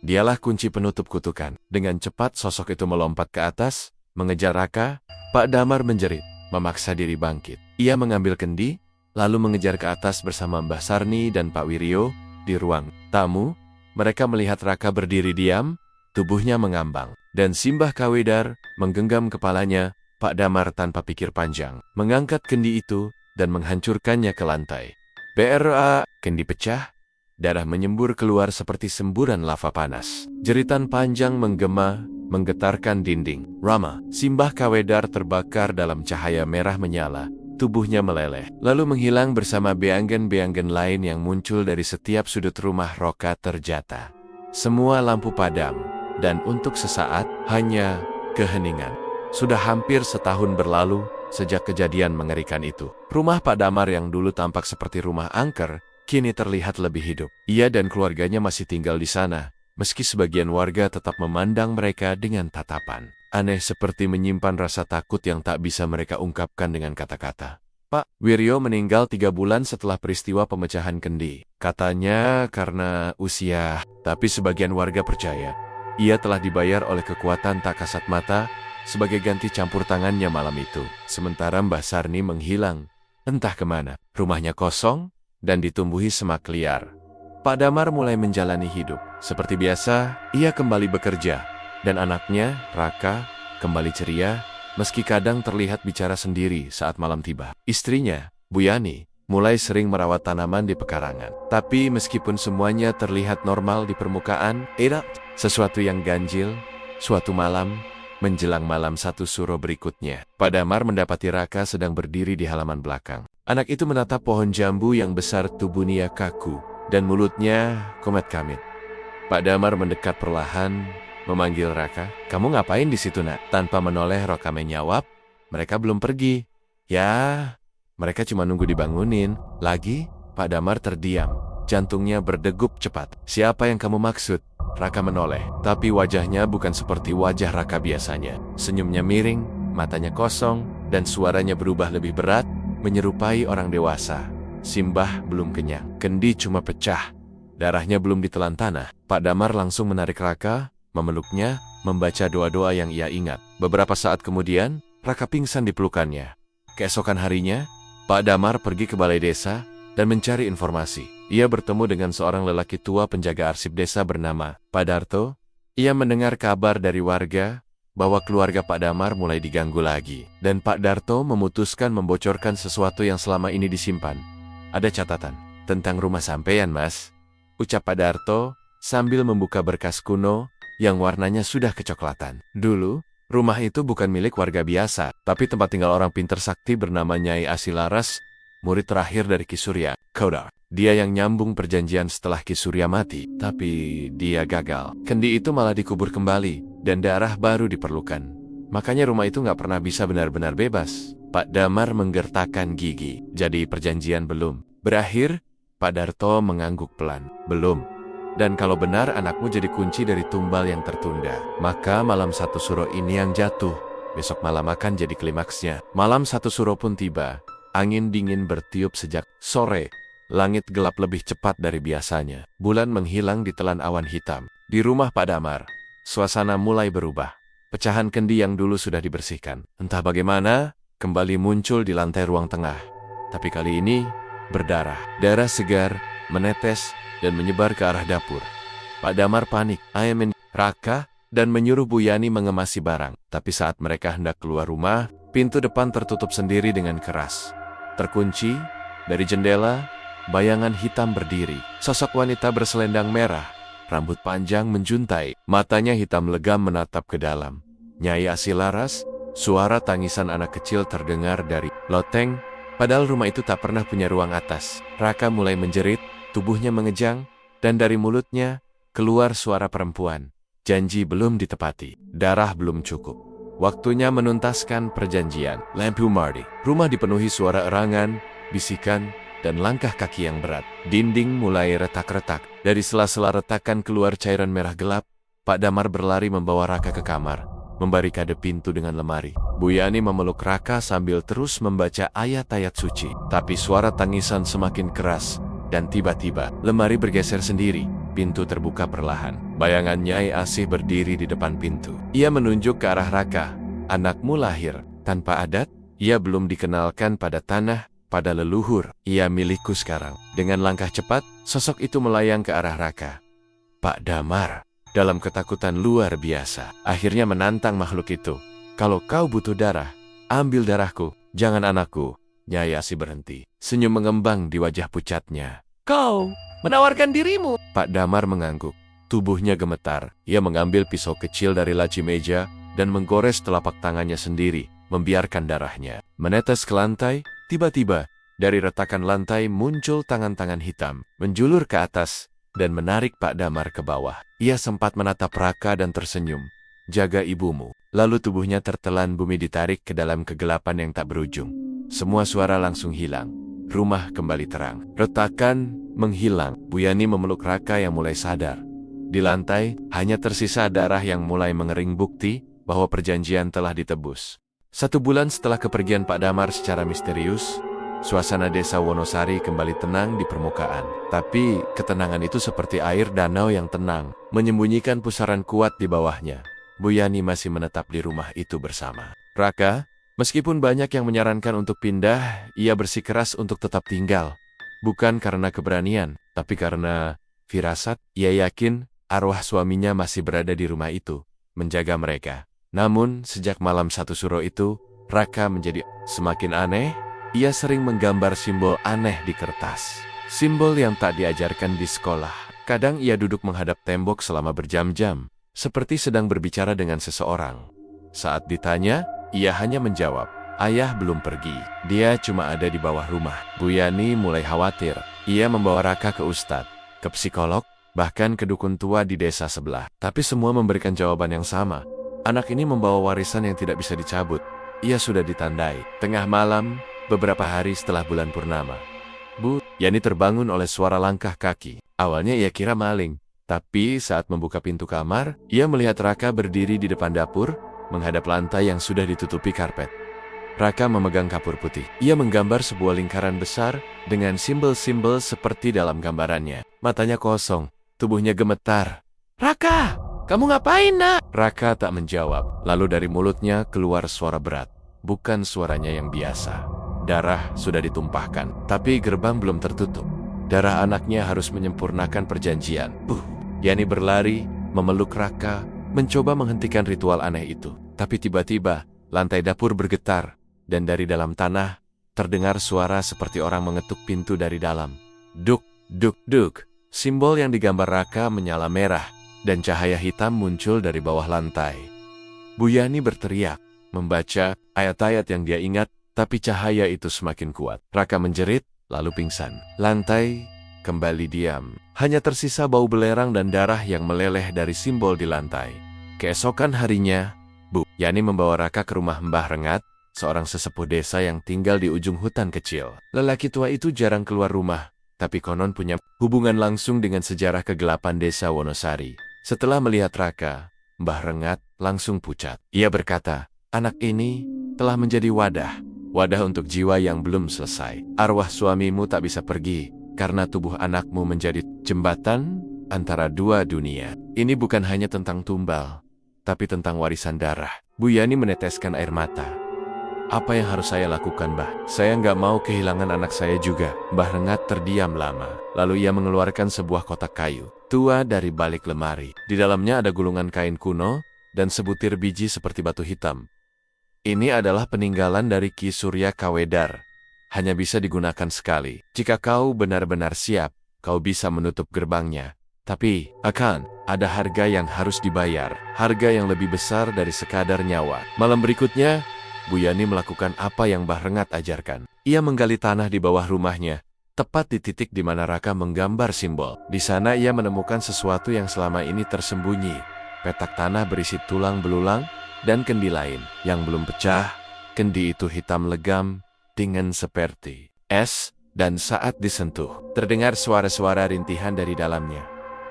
Dialah kunci penutup kutukan. Dengan cepat sosok itu melompat ke atas, mengejar Raka. Pak Damar menjerit, memaksa diri bangkit. Ia mengambil kendi, lalu mengejar ke atas bersama Mbah Sarni dan Pak Wiryo. Di ruang tamu, mereka melihat Raka berdiri diam, tubuhnya mengambang. Dan Simbah Kawedar menggenggam kepalanya. Pak Damar tanpa pikir panjang, mengangkat kendi itu dan menghancurkannya ke lantai. BRA, kendi pecah, darah menyembur keluar seperti semburan lava panas. Jeritan panjang menggema, menggetarkan dinding. Rama, Simbah Kawedar terbakar dalam cahaya merah menyala, tubuhnya meleleh, lalu menghilang bersama beanggen-beanggen lain yang muncul dari setiap sudut rumah Roka Terjata. Semua lampu padam, dan untuk sesaat, hanya keheningan. Sudah hampir setahun berlalu, sejak kejadian mengerikan itu. Rumah Pak Damar yang dulu tampak seperti rumah angker, kini terlihat lebih hidup. Ia dan keluarganya masih tinggal di sana, meski sebagian warga tetap memandang mereka dengan tatapan aneh seperti menyimpan rasa takut yang tak bisa mereka ungkapkan dengan kata-kata. Pak Wiryo meninggal 3 bulan setelah peristiwa pemecahan kendi. Katanya karena usia, tapi sebagian warga percaya ia telah dibayar oleh kekuatan tak kasat mata sebagai ganti campur tangannya malam itu. Sementara Mbah Sarni menghilang, entah kemana. Rumahnya kosong dan ditumbuhi semak liar. Pak Damar mulai menjalani hidup. Seperti biasa, ia kembali bekerja. Dan anaknya, Raka, kembali ceria, meski kadang terlihat bicara sendiri saat malam tiba. Istrinya, Bu Yani, mulai sering merawat tanaman di pekarangan. Tapi meskipun semuanya terlihat normal di permukaan, sesuatu yang ganjil. Suatu malam, menjelang malam satu suro berikutnya, Pak Damar mendapati Raka sedang berdiri di halaman belakang. Anak itu menatap pohon jambu yang besar, tubuhnya kaku, dan mulutnya komet-kamit. Pak Damar mendekat perlahan, memanggil Raka. "Kamu ngapain di situ, Nak?" Tanpa menoleh, Raka menjawab, "Mereka belum pergi." "Ya, mereka cuma nunggu dibangunin." Lagi, Pak Damar terdiam. Jantungnya berdegup cepat. "Siapa yang kamu maksud?" Raka menoleh, tapi wajahnya bukan seperti wajah Raka biasanya. Senyumnya miring, matanya kosong, dan suaranya berubah lebih berat, menyerupai orang dewasa. "Simbah belum kenyang. Kendi cuma pecah. Darahnya belum ditelan tanah." Pak Damar langsung menarik Raka, memeluknya, membaca doa-doa yang ia ingat. Beberapa saat kemudian, Raka pingsan di pelukannya. Keesokan harinya, Pak Damar pergi ke balai desa dan mencari informasi. Ia bertemu dengan seorang lelaki tua penjaga arsip desa bernama Pak Darto. Ia mendengar kabar dari warga bahwa keluarga Pak Damar mulai diganggu lagi. Dan Pak Darto memutuskan membocorkan sesuatu yang selama ini disimpan. "Ada catatan tentang rumah sampean, Mas," ucap Pak Darto sambil membuka berkas kuno yang warnanya sudah kecoklatan. Dulu, rumah itu bukan milik warga biasa, tapi tempat tinggal orang pinter sakti bernama Nyai Asilaras, murid terakhir dari Ki Surya, Kodar. Dia yang nyambung perjanjian setelah Ki Surya mati, tapi dia gagal. Kendi itu malah dikubur kembali, dan darah baru diperlukan. Makanya rumah itu nggak pernah bisa benar-benar bebas. Pak Damar menggertakkan gigi. "Jadi perjanjian belum berakhir?" Pak Darto mengangguk pelan. "Belum. Dan kalau benar anakmu jadi kunci dari tumbal yang tertunda, maka malam satu suro ini yang jatuh. Besok malam akan jadi klimaksnya." Malam satu suro pun tiba. Angin dingin bertiup sejak sore. Langit gelap lebih cepat dari biasanya. Bulan menghilang di telan awan hitam. Di rumah Pak Damar, suasana mulai berubah. Pecahan kendi yang dulu sudah dibersihkan, entah bagaimana, kembali muncul di lantai ruang tengah. Tapi kali ini, berdarah. Darah segar, menetes, dan menyebar ke arah dapur. Pak Damar panik, ayamin Raka, dan menyuruh Bu Yani mengemasi barang. Tapi saat mereka hendak keluar rumah, pintu depan tertutup sendiri dengan keras. Terkunci, dari jendela, bayangan hitam berdiri. Sosok wanita berselendang merah, rambut panjang menjuntai, matanya hitam legam menatap ke dalam. "Nyai Asilaras, Suara tangisan anak kecil terdengar dari loteng, padahal rumah itu tak pernah punya ruang atas. Raka mulai menjerit, tubuhnya mengejang, dan dari mulutnya keluar suara perempuan. Janji belum ditepati, darah belum cukup. Waktunya menuntaskan perjanjian. Lampu Mardi. Rumah dipenuhi suara erangan, bisikan, dan langkah kaki yang berat. Dinding mulai retak-retak. Dari sela-sela retakan keluar cairan merah gelap. Pak Damar berlari membawa Raka ke kamar, membarikade pintu dengan lemari. Bu Yani memeluk Raka sambil terus membaca ayat-ayat suci. Tapi suara tangisan semakin keras, dan tiba-tiba lemari bergeser sendiri. Pintu terbuka perlahan. Bayangan Nyai Asih berdiri di depan pintu. Ia menunjuk ke arah Raka. Anakmu lahir tanpa adat, ia belum dikenalkan pada tanah, pada leluhur. Ia milikku sekarang. Dengan langkah cepat, sosok itu melayang ke arah Raka. Pak Damar, dalam ketakutan luar biasa, akhirnya menantang makhluk itu. Kalau kau butuh darah, ambil darahku, jangan anakku. Nyai Asih berhenti. Senyum mengembang di wajah pucatnya. Kau menawarkan dirimu. Pak Damar mengangguk. Tubuhnya gemetar. Ia mengambil pisau kecil dari laci meja dan menggores telapak tangannya sendiri, membiarkan darahnya menetes ke lantai. Tiba-tiba, dari retakan lantai muncul tangan-tangan hitam, menjulur ke atas dan menarik Pak Damar ke bawah. Ia sempat menatap Raka dan tersenyum. Jaga ibumu. Lalu tubuhnya tertelan, bumi ditarik ke dalam kegelapan yang tak berujung. Semua suara langsung hilang. Rumah kembali terang. Retakan menghilang. Bu Yani memeluk Raka yang mulai sadar. Di lantai, hanya tersisa darah yang mulai mengering, bukti bahwa perjanjian telah ditebus. 1 bulan setelah kepergian Pak Damar secara misterius, suasana desa Wonosari kembali tenang di permukaan. Tapi ketenangan itu seperti air danau yang tenang, menyembunyikan pusaran kuat di bawahnya. Bu Yani masih menetap di rumah itu bersama Raka. Meskipun banyak yang menyarankan untuk pindah, ia bersikeras untuk tetap tinggal. Bukan karena keberanian, tapi karena firasat. Ia yakin arwah suaminya masih berada di rumah itu, menjaga mereka. Namun, sejak malam 1 suro itu, Raka menjadi semakin aneh. Ia sering menggambar simbol aneh di kertas. Simbol yang tak diajarkan di sekolah. Kadang ia duduk menghadap tembok selama berjam-jam, seperti sedang berbicara dengan seseorang. Saat ditanya, ia hanya menjawab, ayah belum pergi. Dia cuma ada di bawah rumah. Bu Yani mulai khawatir. Ia membawa Raka ke ustadz, ke psikolog, bahkan ke dukun tua di desa sebelah. Tapi semua memberikan jawaban yang sama. Anak ini membawa warisan yang tidak bisa dicabut. Ia sudah ditandai. Tengah malam, beberapa hari setelah bulan purnama, Bu Yani terbangun oleh suara langkah kaki. Awalnya ia kira maling. Tapi saat membuka pintu kamar, ia melihat Raka berdiri di depan dapur, menghadap lantai yang sudah ditutupi karpet. Raka memegang kapur putih. Ia menggambar sebuah lingkaran besar dengan simbol-simbol seperti dalam gambarannya. Matanya kosong, tubuhnya gemetar. Raka, kamu ngapain, nak? Raka tak menjawab. Lalu dari mulutnya keluar suara berat. Bukan suaranya yang biasa. Darah sudah ditumpahkan, tapi gerbang belum tertutup. Darah anaknya harus menyempurnakan perjanjian. Yani berlari, memeluk Raka, mencoba menghentikan ritual aneh itu. Tapi tiba-tiba, lantai dapur bergetar, dan dari dalam tanah, terdengar suara seperti orang mengetuk pintu dari dalam. Duk, duk, duk. Simbol yang digambar Raka menyala merah, dan cahaya hitam muncul dari bawah lantai. Bu Yani berteriak, membaca ayat-ayat yang dia ingat, tapi cahaya itu semakin kuat. Raka menjerit, lalu pingsan. Lantai kembali diam. Hanya tersisa bau belerang dan darah yang meleleh dari simbol di lantai. Keesokan harinya, Bu Yani membawa Raka ke rumah Mbah Rengat, seorang sesepuh desa yang tinggal di ujung hutan kecil. Lelaki tua itu jarang keluar rumah, tapi konon punya hubungan langsung dengan sejarah kegelapan desa Wonosari. Setelah melihat Raka, Mbah Rengat langsung pucat. Ia berkata, anak ini telah menjadi wadah untuk jiwa yang belum selesai. Arwah suamimu tak bisa pergi, karena tubuh anakmu menjadi jembatan antara 2 dunia. Ini bukan hanya tentang tumbal, tapi tentang warisan darah. Bu Yani meneteskan air mata. Apa yang harus saya lakukan, Mbah? Saya nggak mau kehilangan anak saya juga. Mbah Rengat terdiam lama. Lalu ia mengeluarkan sebuah kotak kayu tua dari balik lemari. Di dalamnya ada gulungan kain kuno dan sebutir biji seperti batu hitam. Ini adalah peninggalan dari Ki Surya Kawedar. Hanya bisa digunakan sekali. Jika kau benar-benar siap, kau bisa menutup gerbangnya. Tapi, akan ada harga yang harus dibayar. Harga yang lebih besar dari sekadar nyawa. Malam berikutnya, Bu Yani melakukan apa yang Mbah Rengat ajarkan. Ia menggali tanah di bawah rumahnya, tepat di titik di mana Raka menggambar simbol. Di sana ia menemukan sesuatu yang selama ini tersembunyi. Petak tanah berisi tulang belulang dan kendi lain yang belum pecah. Kendi itu hitam legam dengan seperti es, dan saat disentuh, terdengar suara-suara rintihan dari dalamnya.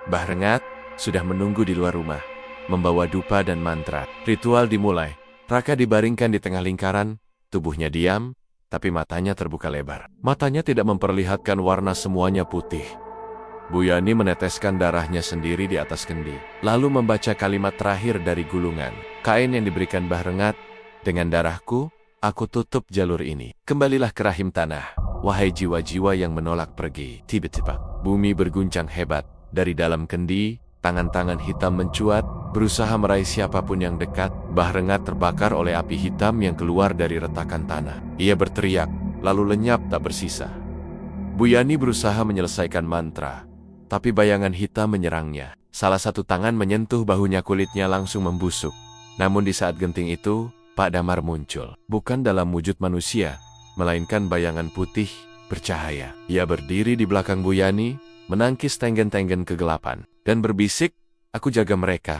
Mbah Rengat sudah menunggu di luar rumah, membawa dupa dan mantra. Ritual dimulai. Raka dibaringkan di tengah lingkaran, tubuhnya diam, tapi matanya terbuka lebar. Matanya tidak memperlihatkan warna, semuanya putih. Bu Yani meneteskan darahnya sendiri di atas kendi, lalu membaca kalimat terakhir dari gulungan. Kain yang diberikan Mbah Rengat, dengan darahku, aku tutup jalur ini. Kembalilah ke rahim tanah, wahai jiwa-jiwa yang menolak pergi. Tiba-tiba, bumi berguncang hebat. Dari dalam kendi, tangan-tangan hitam mencuat, berusaha meraih siapapun yang dekat. Mbah Rengat terbakar oleh api hitam yang keluar dari retakan tanah. Ia berteriak, lalu lenyap tak bersisa. Bu Yani berusaha menyelesaikan mantra, tapi bayangan hitam menyerangnya. Salah satu tangan menyentuh bahunya, kulitnya langsung membusuk. Namun di saat genting itu, Pak Damar muncul. Bukan dalam wujud manusia, melainkan bayangan putih, bercahaya. Ia berdiri di belakang Bu Yani, menangkis tenggen-tenggen kegelapan, dan berbisik, aku jaga mereka.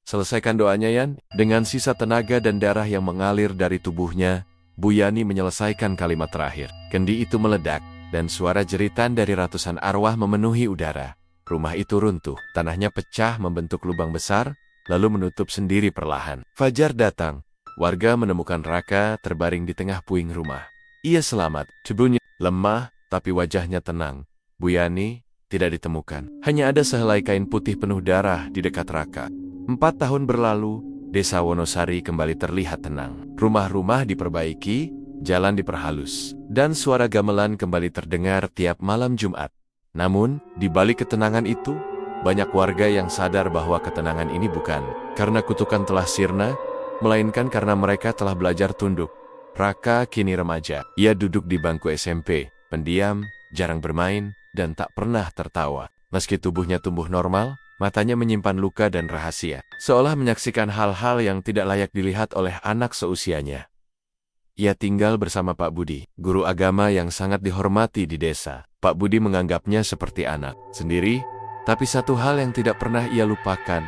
Selesaikan doanya, Yan. Dengan sisa tenaga dan darah yang mengalir dari tubuhnya, Bu Yani menyelesaikan kalimat terakhir. Kendi itu meledak, dan suara jeritan dari ratusan arwah memenuhi udara. Rumah itu runtuh, tanahnya pecah membentuk lubang besar, lalu menutup sendiri perlahan. Fajar datang, warga menemukan Raka terbaring di tengah puing rumah. Ia selamat, tubuhnya lemah, tapi wajahnya tenang. Bu Yani tidak ditemukan. Hanya ada sehelai kain putih penuh darah di dekat Raka. 4 tahun berlalu, desa Wonosari kembali terlihat tenang. Rumah-rumah diperbaiki, jalan diperhalus, dan suara gamelan kembali terdengar tiap malam Jumat. Namun, di balik ketenangan itu, banyak warga yang sadar bahwa ketenangan ini bukan karena kutukan telah sirna, melainkan karena mereka telah belajar tunduk. Raka kini remaja. Ia duduk di bangku SMP, pendiam, jarang bermain, dan tak pernah tertawa. Meski tubuhnya tumbuh normal, matanya menyimpan luka dan rahasia, seolah menyaksikan hal-hal yang tidak layak dilihat oleh anak seusianya. Ia tinggal bersama Pak Budi, guru agama yang sangat dihormati di desa. Pak Budi menganggapnya seperti anak sendiri, tapi satu hal yang tidak pernah ia lupakan,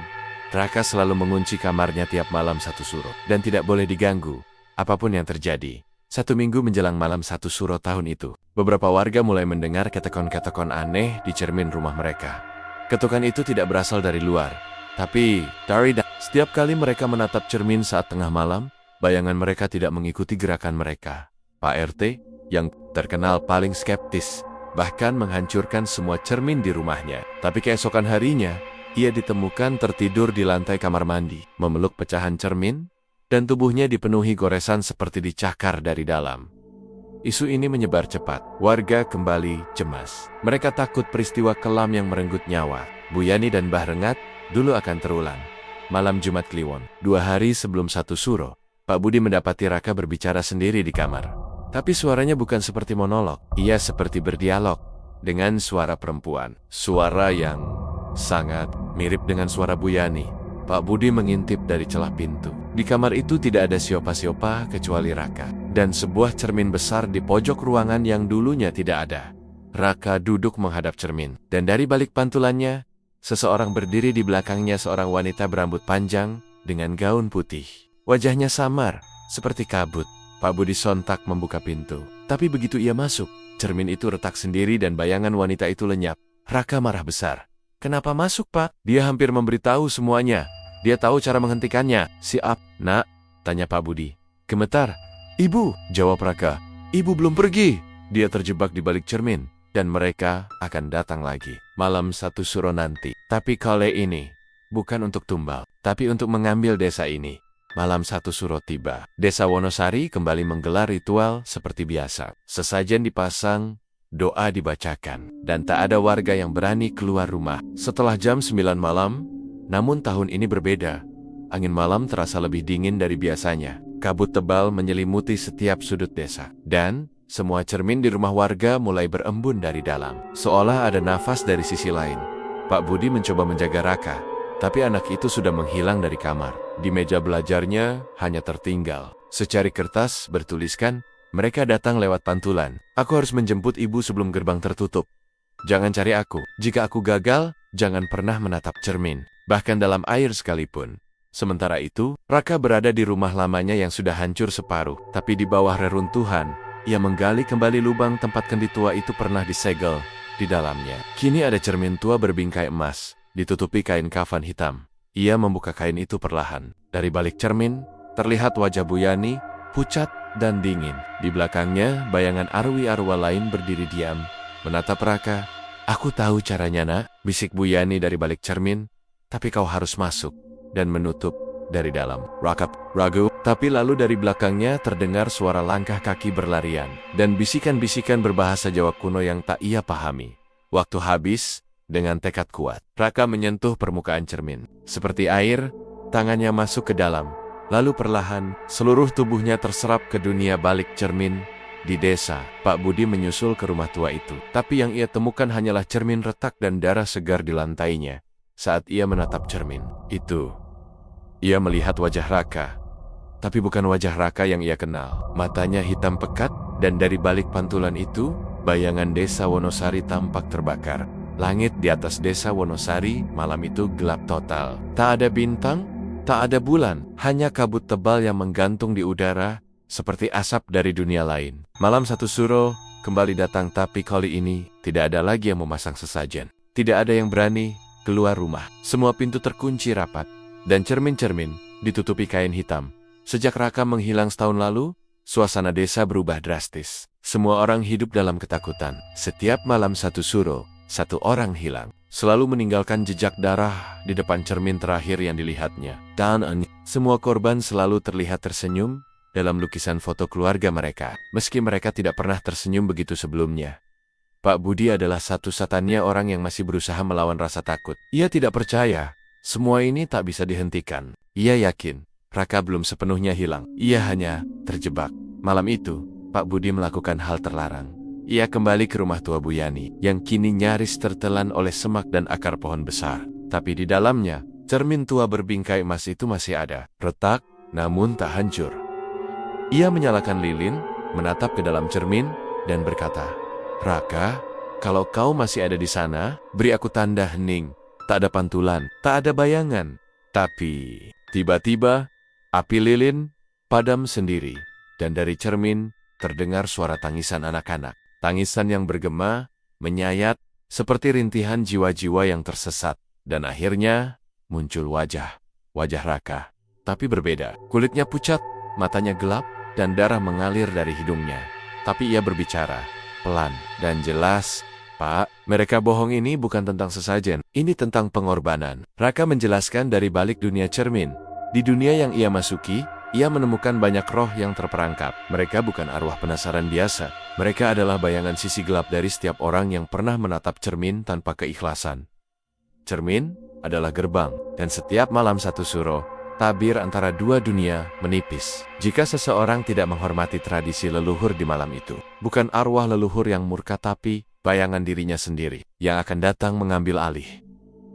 Raka selalu mengunci kamarnya tiap malam satu suro, dan tidak boleh diganggu, apapun yang terjadi. 1 minggu menjelang malam satu suro tahun itu, beberapa warga mulai mendengar ketekon-ketekon aneh di cermin rumah mereka. Ketukan itu tidak berasal dari luar, tapi dari dalam. Setiap kali mereka menatap cermin saat tengah malam, bayangan mereka tidak mengikuti gerakan mereka. Pak RT, yang terkenal paling skeptis, bahkan menghancurkan semua cermin di rumahnya. Tapi keesokan harinya, ia ditemukan tertidur di lantai kamar mandi, memeluk pecahan cermin, dan tubuhnya dipenuhi goresan seperti dicakar dari dalam. Isu ini menyebar cepat. Warga kembali cemas. Mereka takut peristiwa kelam yang merenggut nyawa Bu Yani dan Mbah Rengat dulu akan terulang. Malam Jumat Kliwon, 2 hari sebelum satu suro, Pak Budi mendapati Raka berbicara sendiri di kamar. Tapi suaranya bukan seperti monolog. Ia seperti berdialog dengan suara perempuan. Suara yang sangat mirip dengan suara Bu Yani. Pak Budi mengintip dari celah pintu. Di kamar itu tidak ada siapa-siapa kecuali Raka, dan sebuah cermin besar di pojok ruangan yang dulunya tidak ada. Raka duduk menghadap cermin, dan dari balik pantulannya, seseorang berdiri di belakangnya, seorang wanita berambut panjang dengan gaun putih. Wajahnya samar, seperti kabut. Pak Budi sontak membuka pintu. Tapi begitu ia masuk, cermin itu retak sendiri dan bayangan wanita itu lenyap. Raka marah besar. "Kenapa masuk, Pak?" Dia hampir memberitahu semuanya. Dia tahu cara menghentikannya. "Siap, Nak?" tanya Pak Budi. Gemetar. "Ibu," jawab Raka. "Ibu belum pergi." Dia terjebak di balik cermin, dan mereka akan datang lagi. Malam satu suro nanti. Tapi kali ini, bukan untuk tumbal, tapi untuk mengambil desa ini. Malam satu suro tiba. Desa Wonosari kembali menggelar ritual seperti biasa. Sesajen dipasang, doa dibacakan, dan tak ada warga yang berani keluar rumah. Setelah jam 9 malam, namun tahun ini berbeda. Angin malam terasa lebih dingin dari biasanya. Kabut tebal menyelimuti setiap sudut desa. Dan semua cermin di rumah warga mulai berembun dari dalam. Seolah ada nafas dari sisi lain. Pak Budi mencoba menjaga Raka, tapi anak itu sudah menghilang dari kamar. Di meja belajarnya hanya tertinggal secari kertas bertuliskan, "Mereka datang lewat pantulan. Aku harus menjemput ibu sebelum gerbang tertutup. Jangan cari aku. Jika aku gagal, jangan pernah menatap cermin, bahkan dalam air sekalipun." Sementara itu, Raka berada di rumah lamanya yang sudah hancur separuh, tapi di bawah reruntuhan, ia menggali kembali lubang tempat kendi tua itu pernah disegel. Di dalamnya, kini ada cermin tua berbingkai emas, ditutupi kain kafan hitam. Ia membuka kain itu perlahan. Dari balik cermin, terlihat wajah Bu Yani, pucat dan dingin. Di belakangnya, bayangan arwah arwah lain berdiri diam, menatap Raka. "Aku tahu caranya, Nak," bisik Bu Yani dari balik cermin, "tapi kau harus masuk dan menutup dari dalam." Raka ragu, tapi lalu dari belakangnya terdengar suara langkah kaki berlarian, dan bisikan-bisikan berbahasa Jawa kuno yang tak ia pahami. Waktu habis. Dengan tekad kuat, Raka menyentuh permukaan cermin. Seperti air, tangannya masuk ke dalam. Lalu perlahan, seluruh tubuhnya terserap ke dunia balik cermin. Di desa, Pak Budi menyusul ke rumah tua itu. Tapi yang ia temukan hanyalah cermin retak dan darah segar di lantainya. Saat ia menatap cermin itu, ia melihat wajah Raka. Tapi bukan wajah Raka yang ia kenal. Matanya hitam pekat, dan dari balik pantulan itu, bayangan desa Wonosari tampak terbakar. Langit di atas desa Wonosari malam itu gelap total. Tak ada bintang, tak ada bulan, hanya kabut tebal yang menggantung di udara, seperti asap dari dunia lain. Malam satu suro kembali datang, tapi kali ini tidak ada lagi yang memasang sesajen. Tidak ada yang berani keluar rumah. Semua pintu terkunci rapat, dan cermin-cermin ditutupi kain hitam. Sejak Raka menghilang setahun lalu, suasana desa berubah drastis. Semua orang hidup dalam ketakutan. Setiap malam satu suro, satu orang hilang, selalu meninggalkan jejak darah di depan cermin terakhir yang dilihatnya. Dan semua korban selalu terlihat tersenyum dalam lukisan foto keluarga mereka, meski mereka tidak pernah tersenyum begitu sebelumnya. Pak Budi adalah satu-satunya orang yang masih berusaha melawan rasa takut. Ia tidak percaya semua ini tak bisa dihentikan. Ia yakin Raka belum sepenuhnya hilang. Ia hanya terjebak. Malam itu, Pak Budi melakukan hal terlarang. Ia kembali ke rumah tua Bu Yani, yang kini nyaris tertelan oleh semak dan akar pohon besar. Tapi di dalamnya, cermin tua berbingkai emas itu masih ada, retak, namun tak hancur. Ia menyalakan lilin, menatap ke dalam cermin, dan berkata, "Raka, kalau kau masih ada di sana, beri aku tanda hening. Tak ada pantulan, tak ada bayangan." Tapi, tiba-tiba, api lilin padam sendiri, dan dari cermin terdengar suara tangisan anak-anak. Tangisan yang bergema, menyayat, seperti rintihan jiwa-jiwa yang tersesat. Dan akhirnya, muncul wajah Raka. Tapi berbeda, kulitnya pucat, matanya gelap, dan darah mengalir dari hidungnya. Tapi ia berbicara, pelan dan jelas. "Pak, mereka bohong, ini bukan tentang sesajen, ini tentang pengorbanan." Raka menjelaskan dari balik dunia cermin. Di dunia yang ia masuki, ia menemukan banyak roh yang terperangkap. Mereka bukan arwah penasaran biasa. Mereka adalah bayangan sisi gelap dari setiap orang yang pernah menatap cermin tanpa keikhlasan. Cermin adalah gerbang, dan setiap malam satu suro, tabir antara dua dunia menipis. Jika seseorang tidak menghormati tradisi leluhur di malam itu, bukan arwah leluhur yang murka, tapi bayangan dirinya sendiri yang akan datang mengambil alih.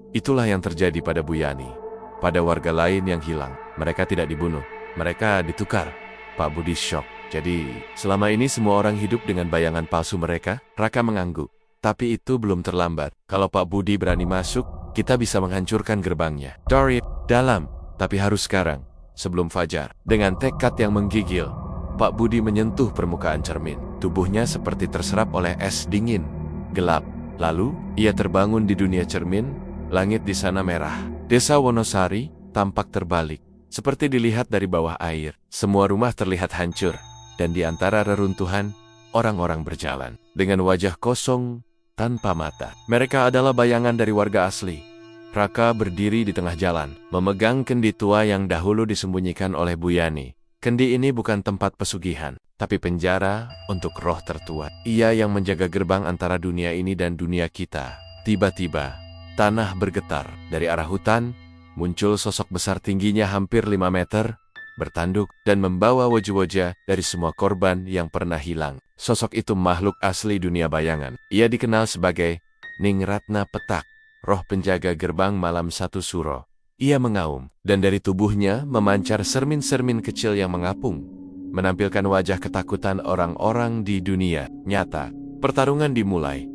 Itulah yang terjadi pada Bu Yani, pada warga lain yang hilang. Mereka tidak dibunuh. Mereka ditukar. Pak Budi syok. Jadi, selama ini semua orang hidup dengan bayangan palsu mereka? Raka mengangguk. Tapi itu belum terlambat. Kalau Pak Budi berani masuk, kita bisa menghancurkan gerbangnya. Dari dalam, tapi harus sekarang, sebelum fajar. Dengan tekad yang menggigil, Pak Budi menyentuh permukaan cermin. Tubuhnya seperti terserap oleh es dingin, gelap. Lalu, ia terbangun di dunia cermin. Langit di sana merah. Desa Wonosari tampak terbalik, seperti dilihat dari bawah air. Semua rumah terlihat hancur, dan di antara reruntuhan, orang-orang berjalan dengan wajah kosong tanpa mata. Mereka adalah bayangan dari warga asli. Raka berdiri di tengah jalan, memegang kendi tua yang dahulu disembunyikan oleh Bu Yani. Kendi ini bukan tempat pesugihan, tapi penjara untuk roh tertua. Ia yang menjaga gerbang antara dunia ini dan dunia kita. Tiba-tiba, tanah bergetar. Dari arah hutan, muncul sosok besar tingginya hampir 5 meter, bertanduk dan membawa wajah-wajah dari semua korban yang pernah hilang. Sosok itu makhluk asli dunia bayangan. Ia dikenal sebagai Ningratna Petak, roh penjaga gerbang malam satu suro. Ia mengaum, dan dari tubuhnya memancar sermin-sermin kecil yang mengapung, menampilkan wajah ketakutan orang-orang di dunia nyata. Pertarungan dimulai.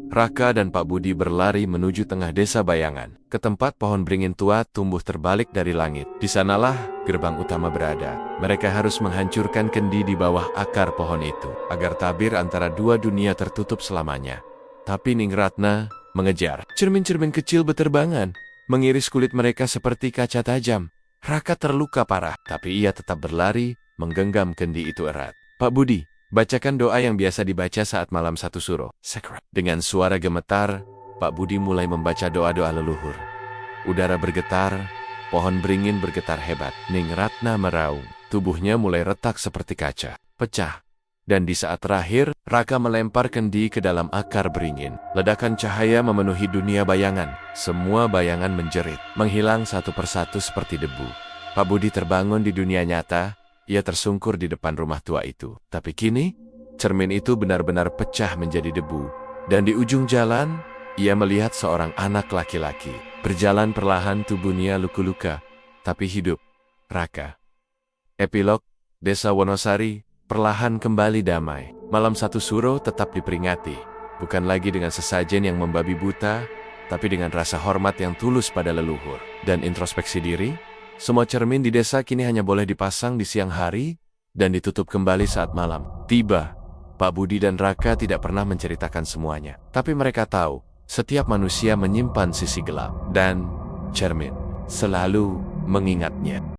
Raka dan Pak Budi berlari menuju tengah desa bayangan, ke tempat pohon beringin tua tumbuh terbalik dari langit. Di sanalah gerbang utama berada. Mereka harus menghancurkan kendi di bawah akar pohon itu, agar tabir antara dua dunia tertutup selamanya. Tapi Ningratna mengejar. Cermin-cermin kecil beterbangan, mengiris kulit mereka seperti kaca tajam. Raka terluka parah, tapi ia tetap berlari, menggenggam kendi itu erat. Pak Budi, bacakan doa yang biasa dibaca saat malam satu suro. Dengan suara gemetar, Pak Budi mulai membaca doa-doa leluhur. Udara bergetar, pohon beringin bergetar hebat. Ningratna meraung, tubuhnya mulai retak seperti kaca, pecah. Dan di saat terakhir, Raka melempar kendi ke dalam akar beringin. Ledakan cahaya memenuhi dunia bayangan. Semua bayangan menjerit, menghilang satu persatu seperti debu. Pak Budi terbangun di dunia nyata. Ia tersungkur di depan rumah tua itu. Tapi kini, cermin itu benar-benar pecah menjadi debu. Dan di ujung jalan, ia melihat seorang anak laki-laki. Berjalan perlahan, tubuhnya luka-luka, tapi hidup. Raka. Epilog, Desa Wonosari perlahan kembali damai. Malam satu suro tetap diperingati. Bukan lagi dengan sesajen yang membabi buta, tapi dengan rasa hormat yang tulus pada leluhur. Dan introspeksi diri. Semua cermin di desa kini hanya boleh dipasang di siang hari dan ditutup kembali saat malam tiba. Pak Budi dan Raka tidak pernah menceritakan semuanya. Tapi mereka tahu, setiap manusia menyimpan sisi gelap. Dan cermin selalu mengingatnya.